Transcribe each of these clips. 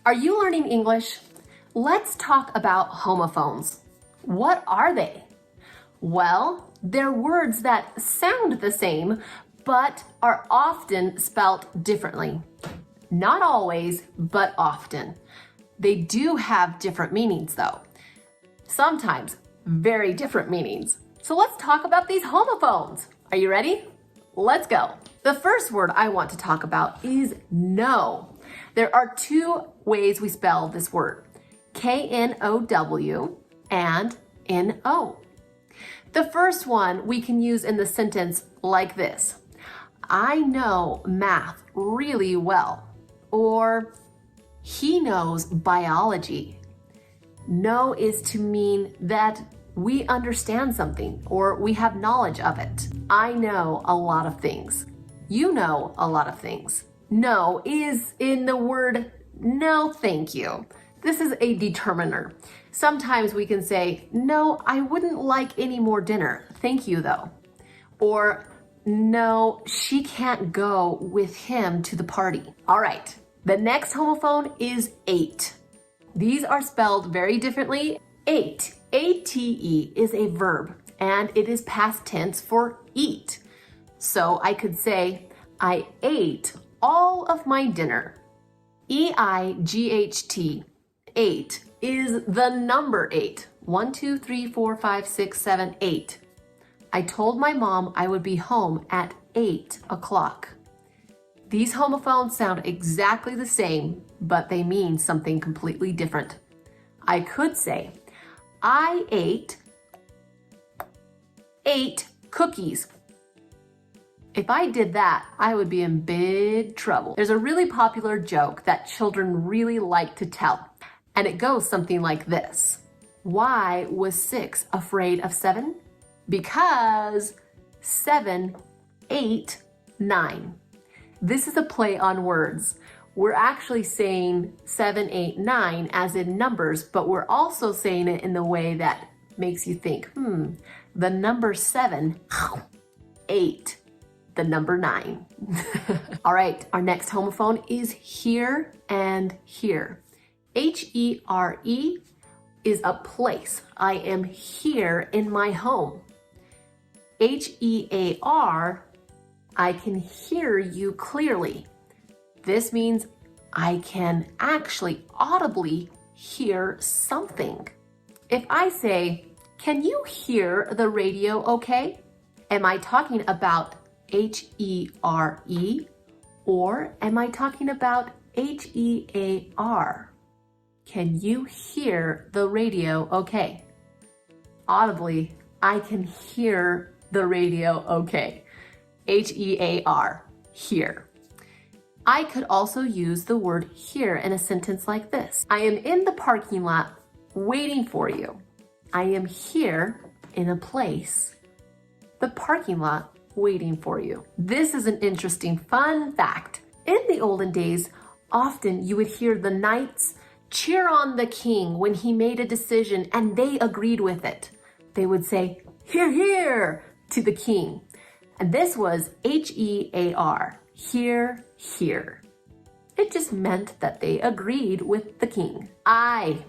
Are you learning English? Let's talk about homophones. What are they? Well, they're words that sound the same, but are often spelt differently. Not always, but often. They do have different meanings though. Sometimes very different meanings. So let's talk about these homophones. Are you ready? Let's go. The first word I want to talk about is no. There are two ways we spell this word, K-N-O-W and N-O. The first one we can use in the sentence like this: I know math really well, or he knows biology. Know is to mean that we understand something or we have knowledge of it. I know a lot of things. You know a lot of things. No is in the word no thank you. This is a determiner. Sometimes we can say, no, I wouldn't like any more dinner. Thank you though. Or no, she can't go with him to the party. All right, the next homophone is ate. These are spelled very differently. Ate, A-T-E, is a verb and it is past tense for eat. So I could say, I ate all of my dinner. E-I-G-H-T, ate, is the number 8. 1, 2, 3, 4, 5, 6, 7, 8. I told my mom I would be home at 8 o'clock. These homophones sound exactly the same, but they mean something completely different. I could say, I ate 8 cookies. If I did that, I would be in big trouble. There's a really popular joke that children really like to tell, and it goes something like this. Why was 6 afraid of 7? Because 7 ate 9. This is a play on words. We're actually saying 7, 8, 9 as in numbers, but we're also saying it in the way that makes you think, the number 7 ate the number 9. All right, our next homophone is here and here. H-E-R-E is a place. I am here in my home. H-E-A-R, I can hear you clearly. This means I can actually audibly hear something. If I say, can you hear the radio okay? Am I talking about H-E-R-E or am I talking about H-E-A-R? Can you hear the radio okay? Audibly, I can hear the radio okay. H-E-A-R, hear. I could also use the word here in a sentence like this. I am in the parking lot waiting for you. I am here in a place, the parking lot, waiting for you. This is an interesting fun fact. In the olden days, often you would hear the knights cheer on the king when he made a decision and they agreed with it. They would say, hear, hear, to the king. And this was H-E-A-R, hear, hear. It just meant that they agreed with the king. I.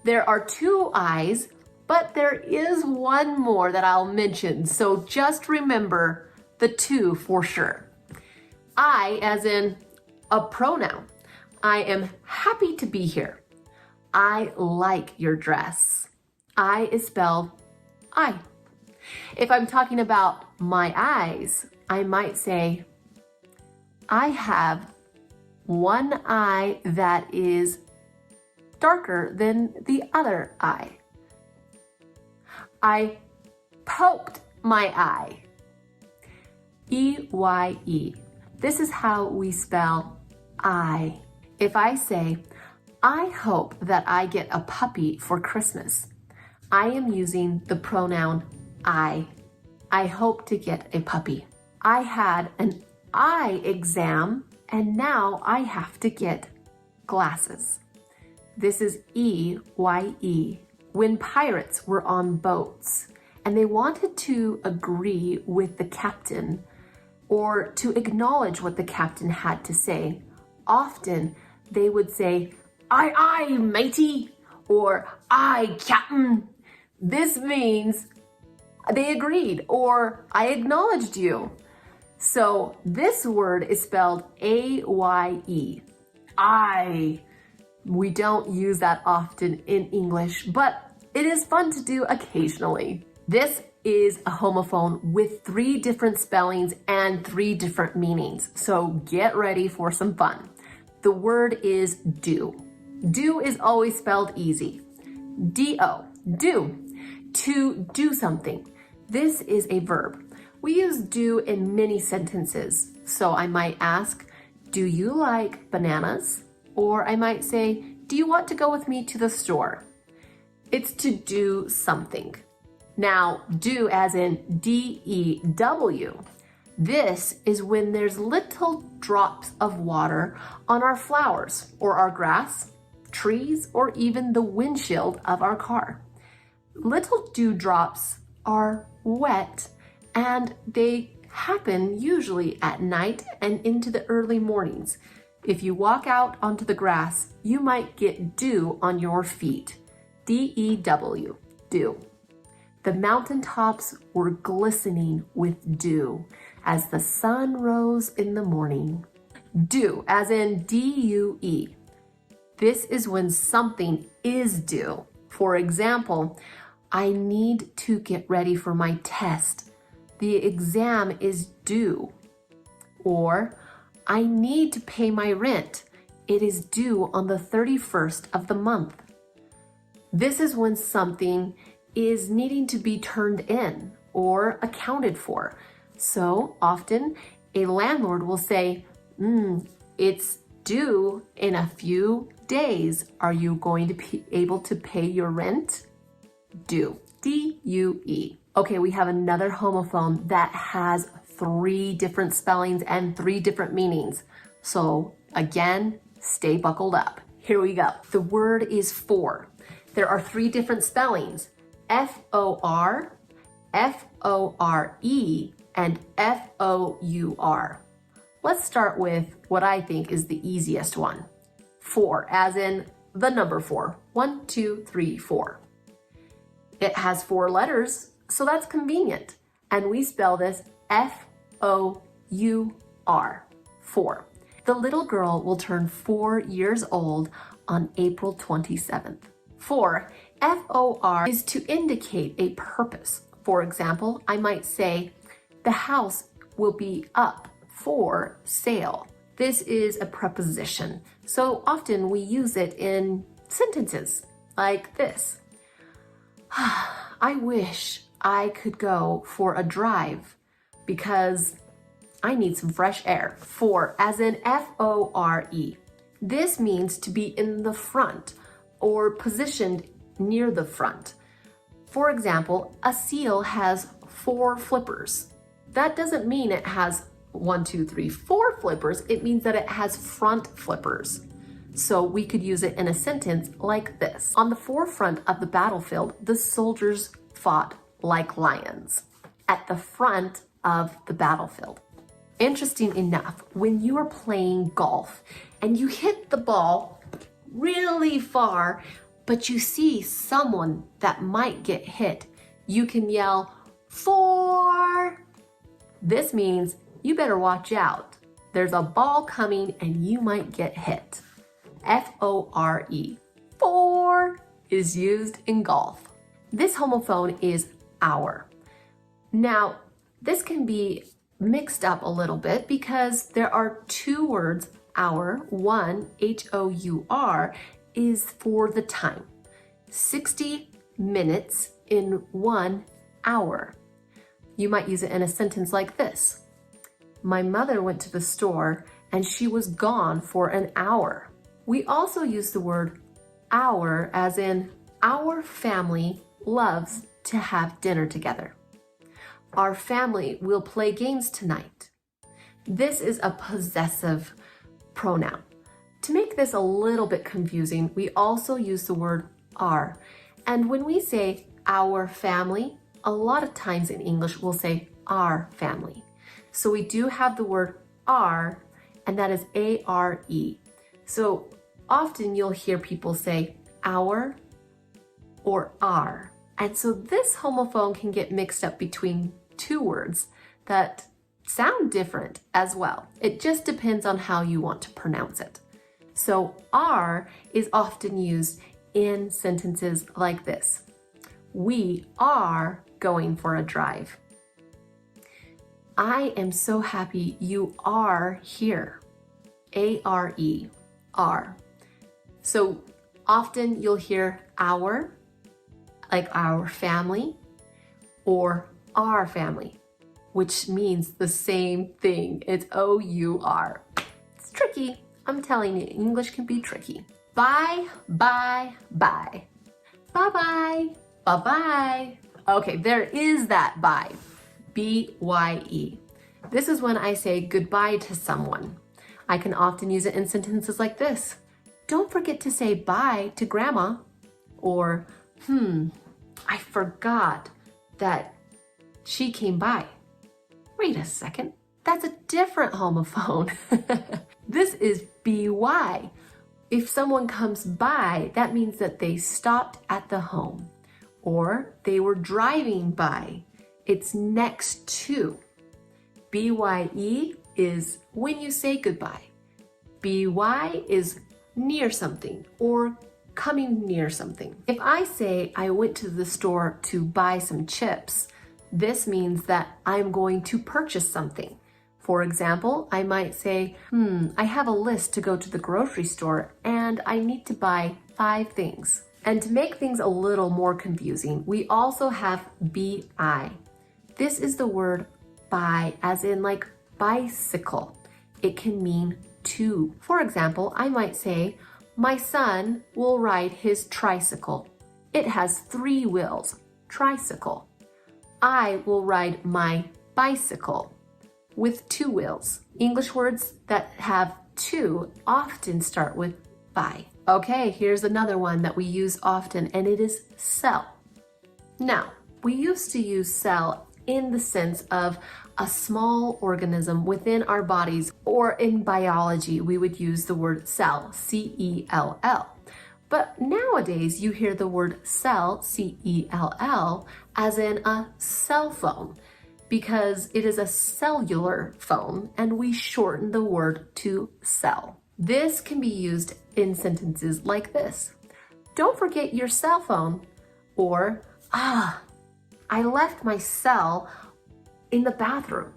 There are 2 I's, but there is one more that I'll mention, so just remember the 2 for sure. I as in a pronoun. I am happy to be here. I like your dress. I is spelled I. If I'm talking about my eyes, I might say, I have one eye that is darker than the other eye. I poked my eye. E-Y-E. This is how we spell I. If I say, I hope that I get a puppy for Christmas, I am using the pronoun I. I hope to get a puppy. I had an eye exam and now I have to get glasses. This is E-Y-E. When pirates were on boats and they wanted to agree with the captain or to acknowledge what the captain had to say, often they would say, Aye, matey, or aye, captain. This means they agreed, or I acknowledged you. So this word is spelled A-Y-E. Aye. We don't use that often in English, but it is fun to do occasionally. This is a homophone with 3 different spellings and 3 different meanings. So get ready for some fun. The word is do. Do is always spelled easy. D-O, do. To do something. This is a verb. We use do in many sentences. So I might ask, do you like bananas? Or I might say, do you want to go with me to the store? It's to do something. Now, do as in D-E-W. This is when there's little drops of water on our flowers or our grass, trees, or even the windshield of our car. Little dewdrops are wet and they happen usually at night and into the early mornings. If you walk out onto the grass, you might get dew on your feet. D-E-W, dew. The mountaintops were glistening with dew as the sun rose in the morning. Due, as in D-U-E. This is when something is due. For example, I need to get ready for my test. The exam is due. Or, I need to pay my rent. It is due on the 31st of the month. This is when something is needing to be turned in or accounted for. So often a landlord will say, it's due in a few days. Are you going to be able to pay your rent? Due, D-U-E. Okay, we have another homophone that has 3 different spellings and 3 different meanings. So again, stay buckled up. Here we go. The word is for. There are 3 different spellings. F-O-R, F-O-R-E, and F-O-U-R. Let's start with what I think is the easiest one. For, as in the number 4. 1, 2, 3, 4. It has 4 letters, so that's convenient. And we spell this F-O-U-R, for. The little girl will turn 4 years old on April 27th. For, F-O-R, is to indicate a purpose. For example, I might say, the house will be up for sale. This is a preposition, so often we use it in sentences like this. I wish I could go for a drive because I need some fresh air. For, as in F-O-R-E. This means to be in the front or positioned near the front. For example, a seal has 4 flippers. That doesn't mean it has 1, 2, 3, 4 flippers. It means that it has front flippers. So we could use it in a sentence like this. On the forefront of the battlefield, the soldiers fought like lions at the front of the battlefield. Interesting enough, when you are playing golf and you hit the ball really far, but you see someone that might get hit, you can yell, "For!" This means you better watch out. There's a ball coming and you might get hit. F-O-R-E. For is used in golf. This homophone is our. Now, this can be mixed up a little bit because there are 2 words, hour. One, H-O-U-R, is for the time. 60 minutes in 1 hour. You might use it in a sentence like this. My mother went to the store and she was gone for an hour. We also use the word our as in our family loves to have dinner together. Our family will play games tonight. This is a possessive pronoun. To make this a little bit confusing, we also use the word our. And when we say our family, a lot of times in English we'll say our family. So we do have the word are, and that is A-R-E. So Often you'll hear people say our or are. And so this homophone can get mixed up between two words that sound different as well. It just depends on how you want to pronounce it. So are is often used in sentences like this. We are going for a drive. I am so happy you are here. A-R-E, are. So often you'll hear our, like our family, or our family, which means the same thing. It's O-U-R. It's tricky. I'm telling you, English can be tricky. Bye, bye, bye. Bye-bye, bye-bye. Okay, there is that bye. B-Y-E. This is when I say goodbye to someone. I can often use it in sentences like this. Don't forget to say bye to grandma. Or, I forgot that she came by. Wait a second, that's a different homophone. This is by. If someone comes by, that means that they stopped at the home or they were driving by. It's next to. BYE is when you say goodbye. BY is near something or coming near something. If I say I went to the store to buy some chips, this means that I'm going to purchase something. For example, I might say, I have a list to go to the grocery store and I need to buy 5 things. And to make things a little more confusing, we also have BI. This is the word buy, as in like bicycle. It can mean two. For example, I might say, my son will ride his tricycle. It has 3 wheels, tricycle. I will ride my bicycle with 2 wheels. English words that have 2 often start with by. Okay, here's another one that we use often, and it is cell. Now, we used to use cell in the sense of a small organism within our bodies, or in biology, we would use the word cell, C-E-L-L. But nowadays, you hear the word cell, C-E-L-L, as in a cell phone, because it is a cellular phone, and we shorten the word to cell. This can be used in sentences like this. Don't forget your cell phone, or, I left my cell in the bathroom.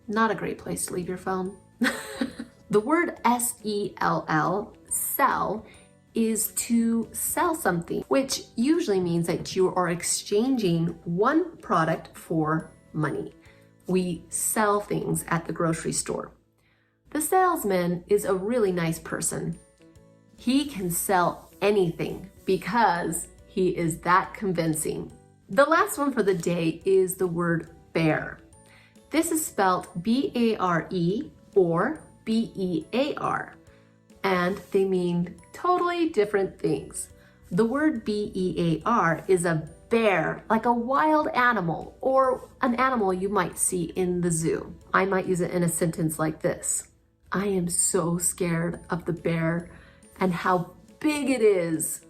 Not a great place to leave your phone. The word S-E-L-L, sell, is to sell something, which usually means that you are exchanging one product for money. We sell things at the grocery store. The salesman is a really nice person. He can sell anything because he is that convincing. The last one for the day is the word bear. This is spelled B-A-R-E or B-E-A-R, and they mean totally different things. The word B-E-A-R is a bear, like a wild animal or an animal you might see in the zoo. I might use it in a sentence like this. I am so scared of the bear and how big it is.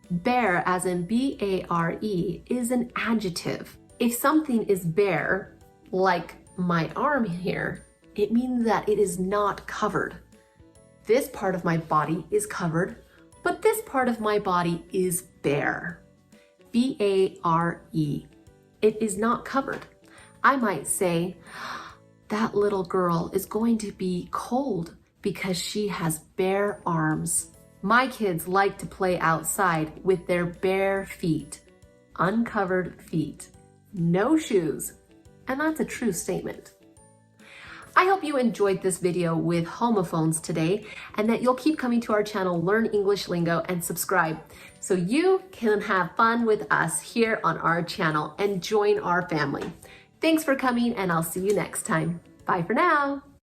Bare, as in B-A-R-E, is an adjective. If something is bare, like my arm here, it means that it is not covered. This part of my body is covered, but this part of my body is bare. B-A-R-E. It is not covered. I might say, that little girl is going to be cold because she has bare arms. My kids like to play outside with their bare feet, uncovered feet, no shoes, and that's a true statement. I hope you enjoyed this video with homophones today and that you'll keep coming to our channel, Learn English Lingo, and subscribe so you can have fun with us here on our channel and join our family. Thanks for coming, and I'll see you next time. Bye for now.